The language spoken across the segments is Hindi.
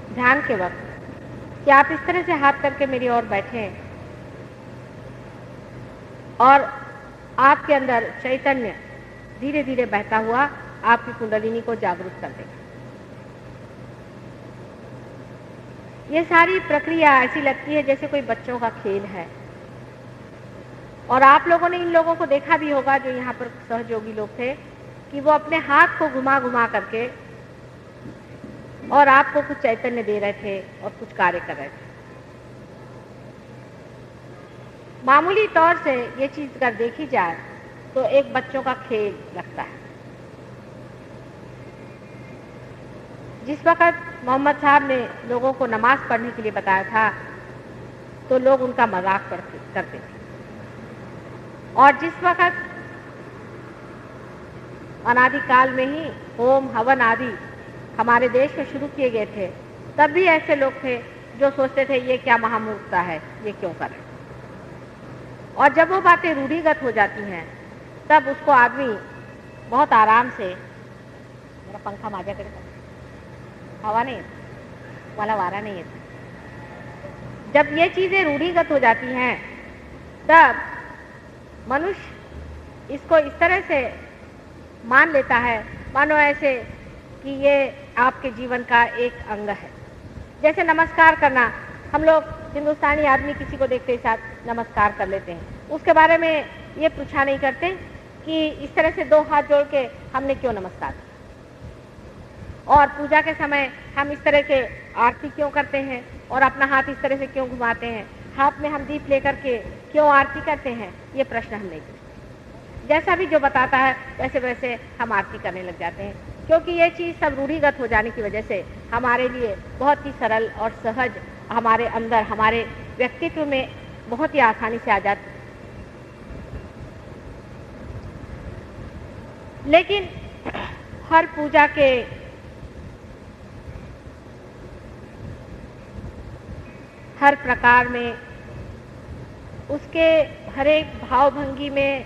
ध्यान के वक्त कि आप इस तरह से हाथ करके मेरी ओर बैठे और आपके अंदर चैतन्य धीरे धीरे बहता हुआ आपकी कुंडलिनी को जागरूक कर देगा। ये सारी प्रक्रिया ऐसी लगती है जैसे कोई बच्चों का खेल है। और आप लोगों ने इन लोगों को देखा भी होगा जो यहाँ पर सहयोगी लोग थे कि वो अपने हाथ को घुमा घुमा करके और आपको कुछ चैतन्य दे रहे थे और कुछ कार्य कर रहे थे। मामूली तौर से ये चीज अगर देखी जाए तो एक बच्चों का खेल लगता है। जिस वक्त मोहम्मद साहब ने लोगों को नमाज पढ़ने के लिए बताया था तो लोग उनका मजाक करते थे, और जिस वक्त अनादिकाल में ही होम हवन आदि हमारे देश में शुरू किए गए थे, तब भी ऐसे लोग थे जो सोचते थे ये क्या महामूर्खता है, ये क्यों कर रहे। और जब वो बातें रूढ़िगत हो जाती हैं तब उसको आदमी बहुत आराम से, मेरा पंखा माजा करेगा, हवा नहीं है वाला वारा नहीं है, जब ये चीजें रूढ़िगत हो जाती हैं तब मनुष्य इसको इस तरह से मान लेता है मानो ऐसे कि ये आपके जीवन का एक अंग है। जैसे नमस्कार करना, हम लोग हिंदुस्तानी आदमी किसी को देखते ही साथ नमस्कार कर लेते हैं, उसके बारे में ये पूछा नहीं करते कि इस तरह से दो हाथ जोड़ के हमने क्यों नमस्कार किया, और पूजा के समय हम इस तरह के आरती क्यों करते हैं और अपना हाथ इस तरह से क्यों घुमाते हैं, हाथ में हम दीप लेकर के क्यों आरती करते हैं, ये प्रश्न हम नहीं पूछते। जैसा भी जो बताता है वैसे वैसे हम आरती करने लग जाते हैं, क्योंकि ये चीज़ सब रूढ़िगत हो जाने की वजह से हमारे लिए बहुत ही सरल और सहज हमारे अंदर, हमारे व्यक्तित्व में बहुत ही आसानी से आ जाती है। लेकिन हर पूजा के हर प्रकार में, उसके हर एक भावभंगी में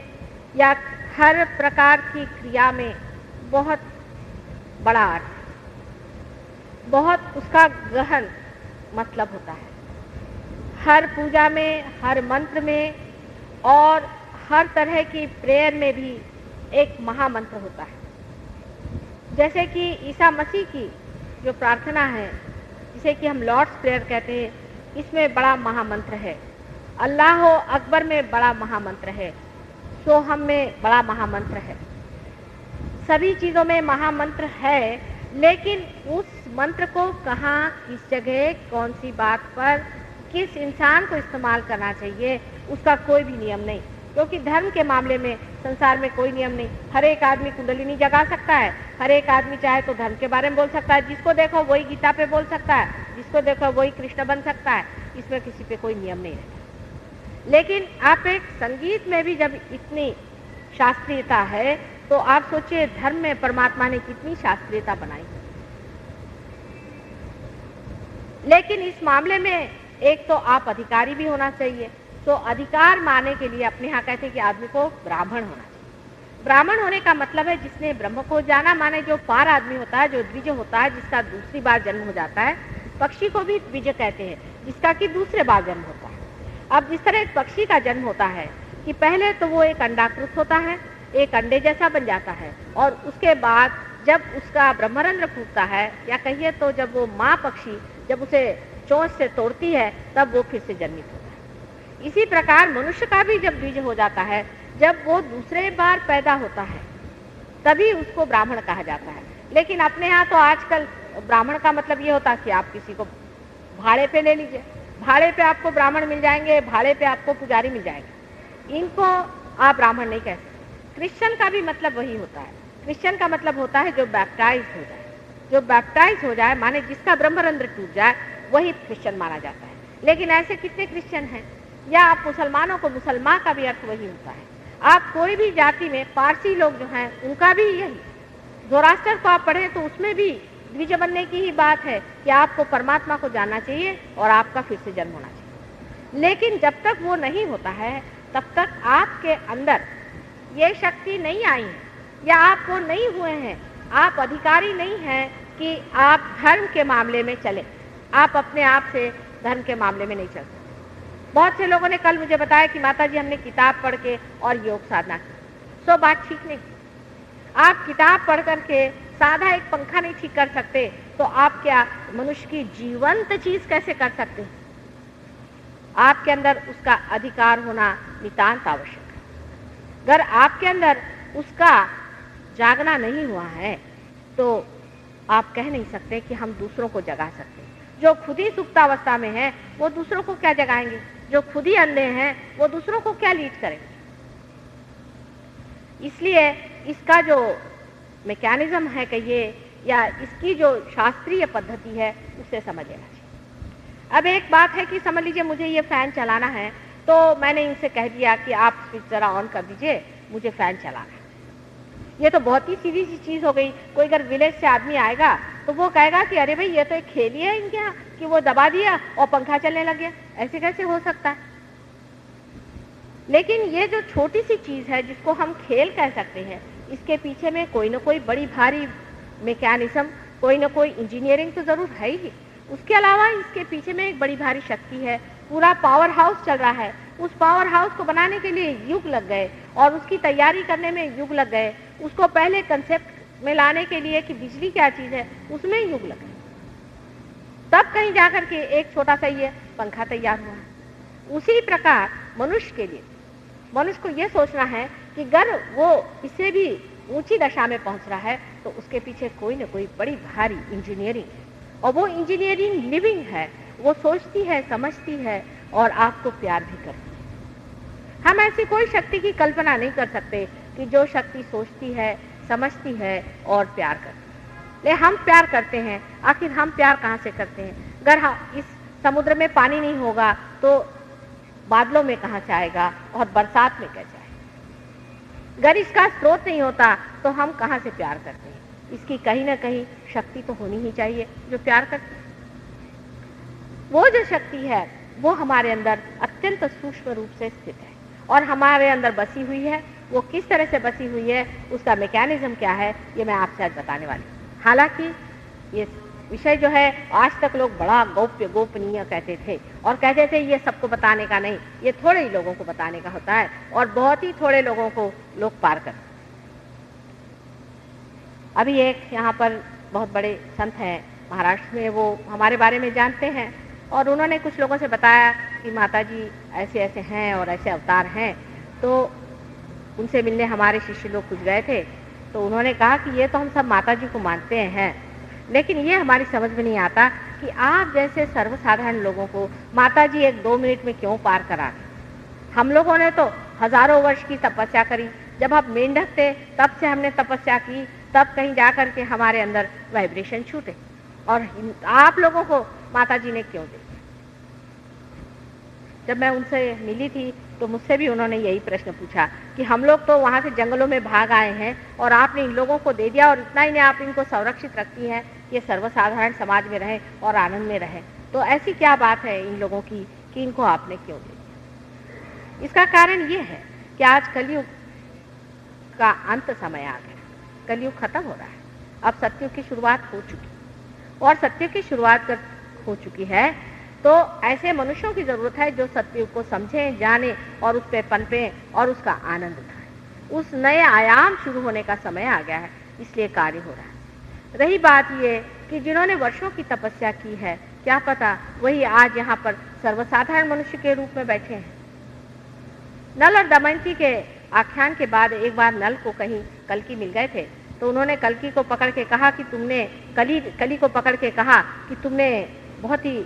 या हर प्रकार की क्रिया में बहुत बड़ा अर्थ, बहुत उसका गहन मतलब होता है। हर पूजा में, हर मंत्र में और हर तरह की प्रेयर में भी एक महामंत्र होता है। जैसे कि ईसा मसीह की जो प्रार्थना है, जिसे कि हम लॉर्ड्स प्रेयर कहते हैं, इसमें बड़ा महामंत्र है। अल्लाह अकबर में बड़ा महामंत्र है, सोहम में बड़ा महामंत्र है। सभी चीज़ों में महामंत्र है, लेकिन उस मंत्र को कहाँ, किस जगह, कौन सी बात पर, किस इंसान को इस्तेमाल करना चाहिए, उसका कोई भी नियम नहीं। क्योंकि धर्म के मामले में संसार में कोई नियम नहीं। हर एक आदमी कुंडलिनी जगा सकता है, हर एक आदमी चाहे तो धर्म के बारे में बोल सकता है, जिसको देखो वही गीता पे बोल सकता है, जिसको देखो वही कृष्ण बन सकता है, इसमें किसी पे कोई नियम नहीं रहता। लेकिन आप एक संगीत में भी जब इतनी शास्त्रीयता है तो आप सोचिए धर्म में परमात्मा ने कितनी शास्त्रीयता बनाई। लेकिन इस मामले में एक तो आप अधिकारी भी होना चाहिए। तो अधिकार माने के लिए अपने यहाँ कहते हैं कि आदमी को ब्राह्मण होना चाहिए। ब्राह्मण होने का मतलब है जिसने ब्रह्म को जाना, माने जो पार आदमी होता है, जो द्विज होता है, जिसका दूसरी बार जन्म हो जाता है। पक्षी को भी द्विज कहते हैं, जिसका कि दूसरे बार जन्म होता है। अब जिस तरह एक पक्षी का जन्म होता है कि पहले तो वो एक अंडाकृत होता है, एक अंडे जैसा बन जाता है, और उसके बाद जब उसका ब्रह्मरंध्र फूटता है, या कहिए तो जब वो माँ पक्षी जब उसे चोंच से तोड़ती है, तब वो फिर से जन्मित होता है। इसी प्रकार मनुष्य का भी जब बीज हो जाता है, जब वो दूसरे बार पैदा होता है, तभी उसको ब्राह्मण कहा जाता है। लेकिन अपने यहाँ तो आजकल ब्राह्मण का मतलब ये होता है कि आप किसी को भाड़े पे ले लीजिए, भाड़े पे आपको ब्राह्मण मिल जाएंगे, भाड़े पे आपको पुजारी मिल जाएंगे, इनको आप ब्राह्मण नहीं कह सकते। क्रिश्चियन का भी मतलब वही होता है। क्रिश्चियन का मतलब होता है जो बैप्टाइज हो जाए, जो बैप्टाइज हो जाए, माने जिसका ब्रह्मरंध्र टूट जाए, वही क्रिश्चियन माना जाता है। लेकिन ऐसे कितने क्रिश्चियन हैं? या आप मुसलमानों को, मुसलमान का भी अर्थ वही होता है। आप कोई भी जाति में, पारसी लोग जो हैं उनका भी यही, ज़ोरास्टर को आप पढ़ें तो उसमें भी द्विज बनने की ही बात है कि आपको परमात्मा को जानना चाहिए और आपका फिर से जन्म होना चाहिए। लेकिन जब तक वो नहीं होता है तब तक आपके अंदर ये शक्ति नहीं आई है, या आप वो नहीं हुए हैं, आप अधिकारी नहीं हैं कि आप धर्म के मामले में चलें। आप अपने आप से धर्म के मामले में नहीं चल सकते। बहुत से लोगों ने कल मुझे बताया कि माता जी हमने किताब पढ़ के और योग साधना की। सो बात ठीक नहीं। आप किताब पढ़ करके साधा एक पंखा नहीं ठीक कर सकते, तो आप क्या मनुष्य की जीवंत चीज कैसे कर सकते हैं? आपके अंदर उसका अधिकार होना नितांत आवश्यक है। अगर आपके अंदर उसका जागना नहीं हुआ है तो आप कह नहीं सकते कि हम दूसरों को जगा सकते हैं। जो खुद ही सुप्तावस्था में है वो दूसरों को क्या जगाएंगे? जो खुद ही अंधे हैं वो दूसरों को क्या लीड करेंगे? इसलिए इसका जो मैकेनिज्म है कहिए या इसकी जो शास्त्रीय पद्धति है उसे समझ लेना चाहिए। अब एक बात है कि समझ लीजिए मुझे ये फैन चलाना है, तो मैंने इनसे कह दिया कि आप स्विच जरा ऑन कर दीजिए, मुझे फैन चलाना है। ये तो बहुत ही सीधी सी चीज हो गई। कोई अगर विलेज से आदमी आएगा तो वो कहेगा कि अरे भाई ये तो एक खेल ही है इनके यहाँ कि वो दबा दिया और पंखा चलने लग गया, ऐसे कैसे हो सकता है? लेकिन ये जो छोटी सी चीज है जिसको हम खेल कह सकते हैं, इसके पीछे में कोई ना कोई बड़ी भारी मैकेनिज्म, कोई ना कोई इंजीनियरिंग तो जरूर है ही। उसके अलावा इसके पीछे में एक बड़ी भारी शक्ति है, पूरा पावर हाउस चल रहा है। उस पावर हाउस को बनाने के लिए युग लग गए और उसकी तैयारी करने में युग लग गए। उसको पहले कंसेप्ट में लाने के लिए कि बिजली क्या चीज है उसमें युग लग गए, तब कहीं जाकर के एक छोटा सा ये पंखा तैयार हुआ है। उसी प्रकार मनुष्य के लिए मनुष्य को यह सोचना है कि अगर वो इससे भी ऊंची दशा में पहुंच रहा है तो उसके पीछे कोई ना कोई बड़ी भारी इंजीनियरिंग है, और वो इंजीनियरिंग लिविंग है। वो सोचती है, समझती है और आपको प्यार भी करती है। हम ऐसी कोई शक्ति की कल्पना नहीं कर सकते कि जो शक्ति सोचती है, समझती है और प्यार करती है। ले हम प्यार करते हैं, आखिर हम प्यार कहाँ से करते हैं? अगर इस समुद्र में पानी नहीं होगा तो बादलों में कहाँ से आएगा और बरसात में कैसे आएगा? अगर इसका स्रोत नहीं होता तो हम कहाँ से प्यार करते हैं? इसकी कहीं ना कहीं शक्ति तो होनी ही चाहिए जो प्यार करती है। वो जो शक्ति है वो हमारे अंदर अत्यंत सूक्ष्म रूप से स्थित है और हमारे अंदर बसी हुई है। वो किस तरह से बसी हुई है, उसका मैकेनिज्म क्या है, ये मैं आपसे आज बताने वाली हूँ। हालांकि ये विषय जो है आज तक लोग बड़ा गोपनीय कहते थे और कहते थे ये सबको बताने का नहीं, ये थोड़े ही लोगों को बताने का होता है और बहुत ही थोड़े लोगों को लोग पार करते। अभी एक यहाँ पर बहुत बड़े संत हैं महाराष्ट्र में, वो हमारे बारे में जानते हैं और उन्होंने कुछ लोगों से बताया कि माता जी ऐसे ऐसे हैं और ऐसे अवतार हैं। तो उनसे मिलने हमारे शिष्य लोग कुछ गए थे, तो उन्होंने कहा कि ये तो हम सब माता जी को मानते हैं, लेकिन ये हमारी समझ में नहीं आता कि आप जैसे सर्वसाधारण लोगों को माता जी 1-2 मिनट में क्यों पार करा दें? हम लोगों ने तो हजारों वर्ष की तपस्या करी, जब हम मेंढक थे तब से हमने तपस्या की, तब कहीं जाकर के हमारे अंदर वाइब्रेशन छूटे, और आप लोगों को माता जी ने क्यों दे? जब मैं उनसे मिली थी तो मुझसे भी उन्होंने यही प्रश्न पूछा कि हम लोग तो वहाँ से जंगलों में भाग आए हैं और आपने इन लोगों को दे दिया और इतना ही नहीं आप इनको संरक्षित रखती हैं, ये सर्वसाधारण समाज में रहें और आनंद में रहें। तो ऐसी क्या बात है इन लोगों की कि इनको आपने क्यों दे दिया? इसका कारण ये है कि आज कलयुग का अंत समय आ गया, कलयुग खत्म हो रहा है। अब सत्युग की शुरुआत हो चुकी और सत्युग की शुरुआत हो चुकी है तो ऐसे मनुष्यों की जरूरत है जो सत्युग को समझें, जाने और उस पर पनपें और उसका आनंद उठाएं। उस नए आयाम शुरू होने का समय आ गया है, इसलिए कार्य हो रहा है। रही बात ये कि जिन्होंने वर्षों की तपस्या की है, क्या पता वही आज यहाँ पर सर्वसाधारण मनुष्य के रूप में बैठे हैं। नल और दमयंती के आख्यान के बाद एक बार नल को कहीं कल्कि मिल गए थे, तो उन्होंने कल्कि को पकड़ के कहा कि तुमने कली को पकड़ के कहा कि तुमने बहुत ही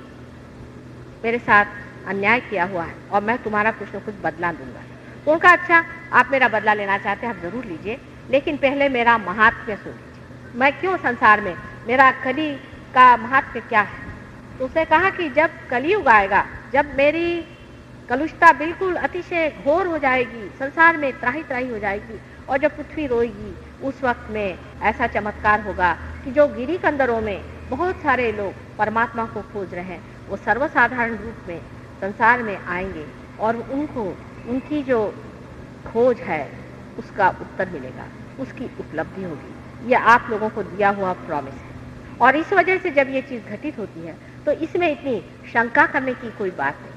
मेरे साथ अन्याय किया हुआ है और मैं तुम्हारा कुछ न कुछ बदला दूंगा। तो उनका अच्छा, आप मेरा बदला लेना चाहते हैं आप जरूर लीजिए, लेकिन पहले मेरा महात्म्य सुन लीजिए। मैं क्यों संसार में, मेरा कली का महात्म्य क्या है? तो उसने कहा कि जब कलियुग आएगा, जब मेरी कलुषता बिल्कुल अतिशय घोर हो जाएगी, संसार में त्राही त्राही हो जाएगी और जब पृथ्वी रोएगी, उस वक्त में ऐसा चमत्कार होगा कि जो गिरी कंदरों में बहुत सारे लोग परमात्मा को खोज रहे हैं वो सर्वसाधारण रूप में संसार में आएंगे और उनको उनकी जो खोज है उसका उत्तर मिलेगा, उसकी उपलब्धि होगी। यह आप लोगों को दिया हुआ प्रॉमिस है और इस वजह से जब ये चीज़ घटित होती है तो इसमें इतनी शंका करने की कोई बात नहीं,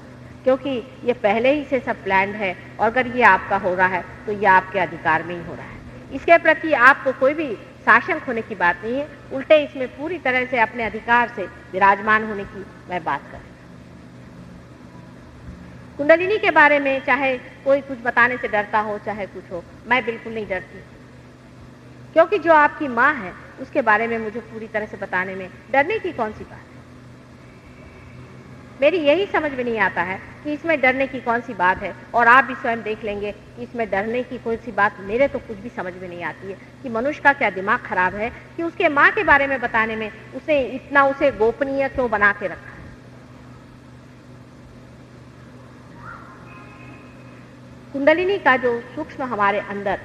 क्योंकि ये पहले ही से सब प्लान्ड है और अगर ये आपका हो रहा है तो ये आपके अधिकार में ही हो रहा है। इसके प्रति आपको कोई भी शासन होने की बात नहीं है, उल्टे इसमें पूरी तरह से अपने अधिकार से विराजमान होने की मैं बात कर रही हूँ। कुंडलिनी के बारे में चाहे कोई कुछ बताने से डरता हो चाहे कुछ हो, मैं बिल्कुल नहीं डरती, क्योंकि जो आपकी माँ है उसके बारे में मुझे पूरी तरह से बताने में डरने की कौन सी बात है। मेरी यही समझ में नहीं आता है कि इसमें डरने की कौन सी बात है, और आप भी स्वयं देख लेंगे कि इसमें डरने की कौन सी बात मेरे तो कुछ भी समझ में नहीं आती है कि मनुष्य का क्या दिमाग खराब है कि उसके माँ के बारे में बताने में उसे इतना उसे गोपनीय क्यों बना के रखा है। कुंडलिनी का जो सूक्ष्म हमारे अंदर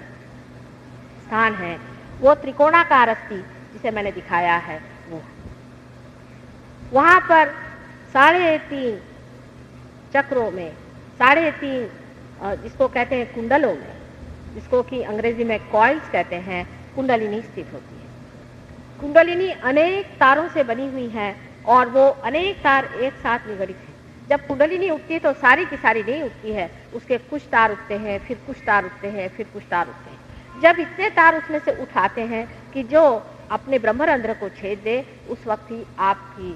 स्थान है वो त्रिकोणाकार अस्थि जिसे मैंने दिखाया है, वो वहां पर 3.5 चक्रों में 3.5 जिसको कहते हैं कुंडलों में, जिसको कि अंग्रेजी में कॉइल्स कहते हैं, कुंडलिनी स्थित होती है। कुंडलिनी अनेक तारों से बनी हुई है और वो अनेक तार एक साथ निगड़ित हैं। जब कुंडलिनी उठती है तो सारी की सारी नहीं उठती है, उसके कुछ तार उठते हैं, फिर कुछ तार उठते हैं, फिर कुछ तार उठते हैं। जब इतने तार उसमें से उठाते हैं कि जो अपने ब्रह्मरंध्र को छेद दे, उस वक्त ही आपकी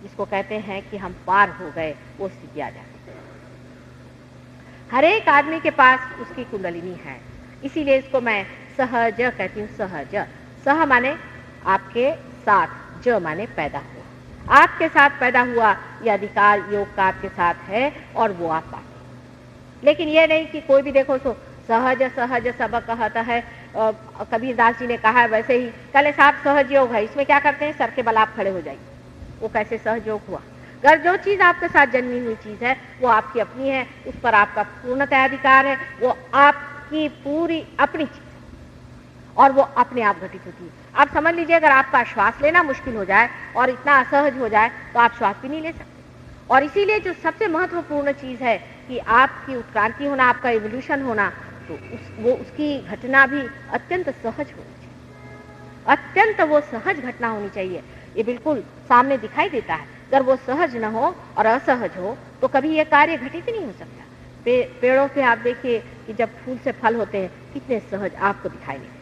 जिसको कहते हैं कि हम पार हो गए वो स्थिति आ जाती है। हर एक आदमी के पास उसकी कुंडलिनी है, इसीलिए इसको मैं सहज कहती हूँ। सहज, सह माने आपके साथ, ज माने पैदा हुआ, आपके साथ पैदा हुआ, यह अधिकार योग का आपके साथ है और वो आप पाते। लेकिन ये नहीं कि कोई भी देखो तो सहज सहज सब कहता है। कबीरदास जी ने कहा है वैसे ही, कल साहब सहज योग है, इसमें क्या करते हैं, सर के बल आप खड़े हो जाइए। वो कैसे सहज योग हुआ? अगर जो चीज आपके साथ जन्मी हुई चीज है वो आपकी अपनी है, उस पर आपका पूर्णतः अधिकार है, वो आपकी पूरी अपनी चीज और वो अपने आप घटित होती है। आप समझ लीजिए अगर आपका श्वास लेना मुश्किल हो जाए और इतना असहज हो जाए तो आप श्वास भी नहीं ले सकते। और इसीलिए जो सबसे महत्वपूर्ण चीज है कि आपकी उत्क्रांति होना, आपका इवोल्यूशन होना, तो उसकी घटना भी अत्यंत सहज होनी चाहिए, अत्यंत वो सहज घटना होनी चाहिए। ये बिल्कुल सामने दिखाई देता है। अगर वो सहज न हो और असहज हो तो कभी ये कार्य घटित नहीं हो सकता। पेड़ों पे आप देखिए कि जब फूल से फल होते हैं कितने सहज आपको दिखाई देते हैं।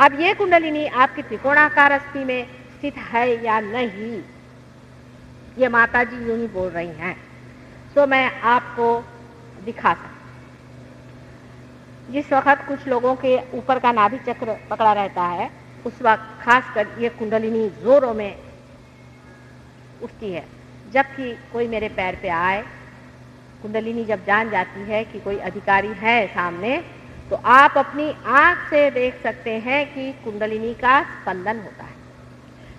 अब ये कुंडलिनी आपकी त्रिकोणाकार अस्थि में स्थित है या नहीं, ये माता जी यूं ही बोल रही हैं, तो मैं आपको दिखा सकती। जिस वक्त कुछ लोगों के ऊपर का नाभि चक्र पकड़ा रहता है उस वक्त खासकर ये कुंडलिनी जोरों में उठती है। जबकि कोई मेरे पैर पे आए, कुंडलिनी जब जान जाती है कि कोई अधिकारी है सामने, तो आप अपनी आंख से देख सकते हैं कि कुंडलिनी का स्पंदन होता है,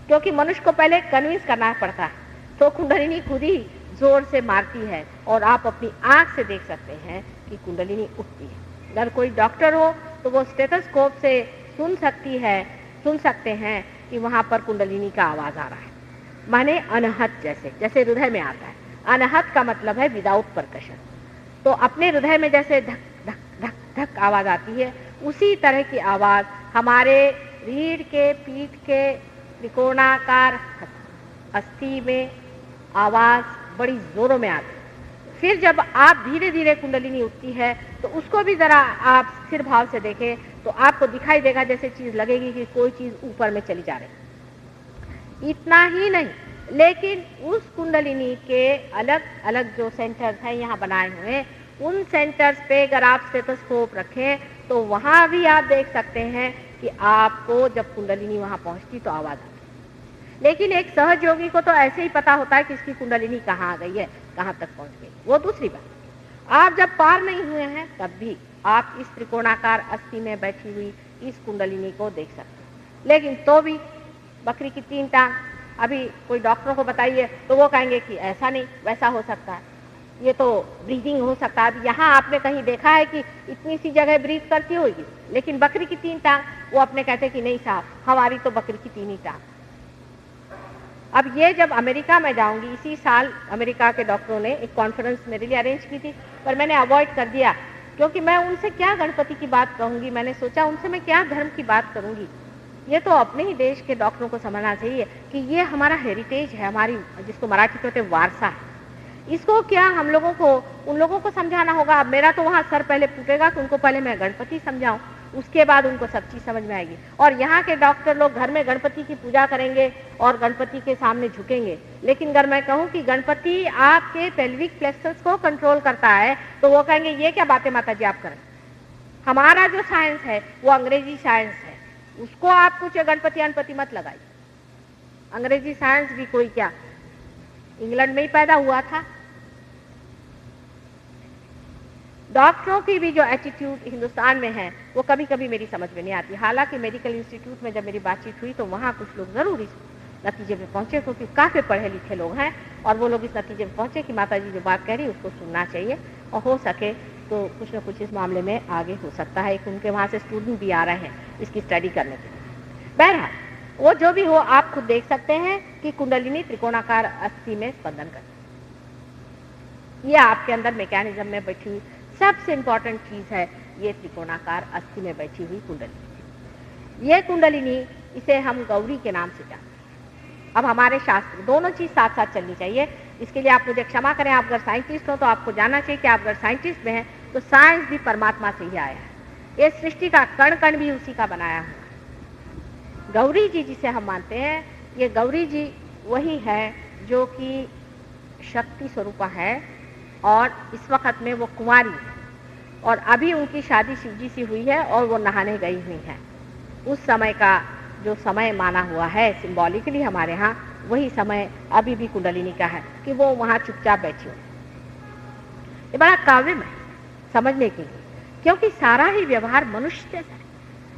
क्योंकि मनुष्य को पहले कन्विंस करना पड़ता है, तो कुंडलिनी खुद ही जोर से मारती है और आप अपनी आंख से देख सकते हैं कि कुंडलिनी उठती है। अगर कोई डॉक्टर हो तो वो स्टेथोस्कोप से सुन सकते हैं कि वहां पर कुंडलिनी का आवाज आ रहा है, माने अनहत, जैसे हृदय में आता है। अनहत का मतलब है विदाउट परकशन। तो अपने हृदय में जैसे धक धक धक धक आवाज आती है, उसी तरह की आवाज हमारे रीढ़ के पीठ के त्रिकोणाकार अस्थि में आवाज बड़ी जोरों में आती है। फिर जब आप धीरे धीरे कुंडलिनी उठती है तो उसको भी जरा आप स्थिर भाव से देखें तो आपको दिखाई देगा जैसे चीज लगेगी कि कोई चीज ऊपर में चली जा रही। इतना ही नहीं, लेकिन उस कुंडलिनी के अलग अलग जो सेंटर्स हैं यहाँ बनाए हुए, उन सेंटर्स पे अगर आप स्टेथोस्कोप रखें तो वहां भी आप देख सकते हैं कि आपको जब कुंडलिनी वहां पहुंचती तो आवाज आती। लेकिन एक सहज योगी को तो ऐसे ही पता होता है कि इसकी कुंडलिनी कहाँ आ गई है, कहाँ तक पहुंच गई, वो दूसरी बात। आप जब पार नहीं हुए हैं तब भी आप इस त्रिकोणाकार अस्थि में बैठी हुई इस कुंडलिनी को देख सकते हैं। लेकिन तो भी बकरी की 3 टांग, अभी कोई डॉक्टरों को बताइए तो वो कहेंगे कि ऐसा नहीं वैसा हो सकता है, ये तो ब्रीदिंग हो सकता है। अब यहाँ आपने कहीं देखा है कि इतनी सी जगह ब्रीथ करती होगी, लेकिन बकरी की 3 टांग, वो अपने कहते कि नहीं साहब हमारी तो बकरी की 3 ही टांग। अब ये जब अमेरिका में जाऊंगी, इसी साल अमेरिका के डॉक्टरों ने एक कॉन्फ्रेंस मेरे लिए अरेंज की थी, पर मैंने अवॉइड कर दिया क्योंकि मैं उनसे क्या गणपति की बात कहूंगी। मैंने सोचा उनसे मैं क्या धर्म की बात करूंगी, ये तो अपने ही देश के डॉक्टरों को समझना चाहिए कि ये हमारा हेरिटेज है, हमारी जिसको मराठी में कहते हैं वारसा है। इसको क्या हम लोगों को उन लोगों को समझाना होगा। अब मेरा तो वहाँ सर पहले फूटेगा कि उनको पहले मैं गणपति समझाऊं, उसके बाद उनको सब चीज समझ में आएगी। और यहाँ के डॉक्टर लोग घर में गणपति की पूजा करेंगे और गणपति के सामने झुकेंगे, लेकिन अगर मैं कहूँ कि गणपति आपके पेल्विक प्लेक्सस को कंट्रोल करता है तो वो कहेंगे ये क्या बातें माता जी आप करें। हमारा जो साइंस है वो अंग्रेजी साइंस है, उसको आप कुछ गणपति अनपति मत लगाइए। अंग्रेजी साइंस भी कोई क्या इंग्लैंड में ही पैदा हुआ था। डॉक्टरों की भी जो एटीट्यूड हिंदुस्तान में है वो कभी कभी मेरी समझ में नहीं आती। हालांकि मेडिकल इंस्टीट्यूट में जब मेरी बातचीत हुई तो वहाँ कुछ लोग जरूर इस नतीजे पे पहुंचे, क्योंकि काफी पढ़े लिखे लोग हैं और वो लोग इस नतीजे पे पहुंचे कि माता जी जो बात कह रही है उसको सुनना चाहिए और हो सके तो कुछ न कुछ इस मामले में आगे हो सकता है। कि उनके वहाँ से स्टूडेंट भी आ रहे हैं इसकी स्टडी करने के लिए। बहरहाल वो जो भी हो, आप खुद देख सकते हैं कि कुंडलिनी त्रिकोणाकार अस्थि में स्पंदन करती है। ये आपके अंदर मैकेनिज्म में बैठी हुई सबसे इंपॉर्टेंट चीज है, ये त्रिकोणाकार अस्थि में बैठी हुई कुंडलिनी। ये कुंडलिनी इसे हम गौरी के नाम से जानते हैं। अब हमारे शास्त्र दोनों चीज साथ साथ चलनी चाहिए। इसके लिए आप मुझे क्षमा करें, आप अगर साइंटिस्ट हो तो आपको जानना चाहिए कि आप अगर साइंटिस्ट में हैं तो साइंस भी परमात्मा से ही आया है। ये सृष्टि का कण कण भी उसी का बनाया हुआ है। गौरी जी जिसे हम मानते हैं, ये गौरी जी वही है जो कि शक्ति स्वरूपा है और इस वक्त में वो कुंवारी है और अभी उनकी शादी शिव जी से हुई है और वो नहाने गई हुई है। उस समय का जो समय माना हुआ है सिंबॉलिकली हमारे यहाँ, वही समय अभी भी कुंडलिनी का है कि वो वहाँ चुपचाप बैठी हो। ये बड़ा काव्यम है समझने के लिए, क्योंकि सारा ही व्यवहार मनुष्य जैसा है।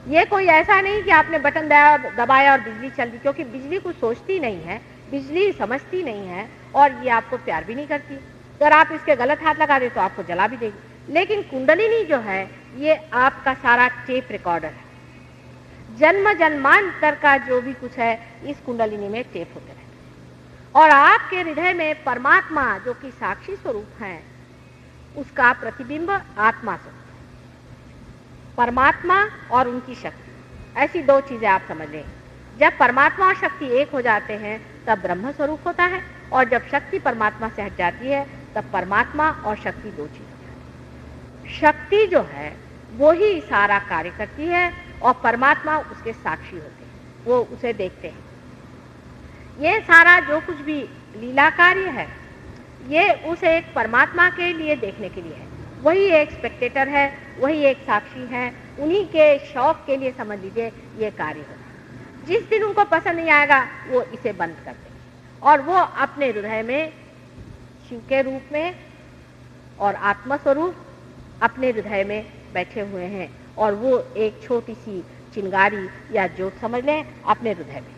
ये कोई ऐसा नहीं कि आपने बटन दबाया और बिजली चल दी, क्योंकि बिजली कुछ सोचती नहीं है, बिजली समझती नहीं है और ये आपको प्यार भी नहीं करती। अगर आप इसके गलत हाथ लगा दे तो आपको जला भी देगी। लेकिन कुंडलिनी जो है ये आपका सारा टेप रिकॉर्डर है। जन्म जन्मांतर का जो भी कुछ है इस कुंडलिनी में टेप होते रहते हैं और आपके हृदय में परमात्मा जो कि साक्षी स्वरूप है उसका प्रतिबिंब आत्मा स्वरूप है। परमात्मा और उनकी शक्ति, ऐसी दो चीजें आप समझ लें। जब परमात्मा और शक्ति एक हो जाते हैं तब ब्रह्म स्वरूप होता है और जब शक्ति परमात्मा से हट जाती है तब परमात्मा और शक्ति दो चीज हो जाती है। शक्ति जो है वो ही सारा कार्य करती है और परमात्मा उसके साक्षी होते हैं, वो उसे देखते हैं। ये सारा जो कुछ भी लीला कार्य है ये उस एक परमात्मा के लिए देखने के लिए है। वही एक स्पेक्टेटर है, वही एक साक्षी है, उन्हीं के शौक के लिए समझ लीजिए ये कार्य होता है। जिस दिन उनको पसंद नहीं आएगा वो इसे बंद कर देंगे और वो अपने हृदय में शिव के रूप में और आत्मा स्वरूप अपने हृदय में बैठे हुए हैं और वो एक छोटी सी चिंगारी या ज्योत समझ लें अपने हृदय में।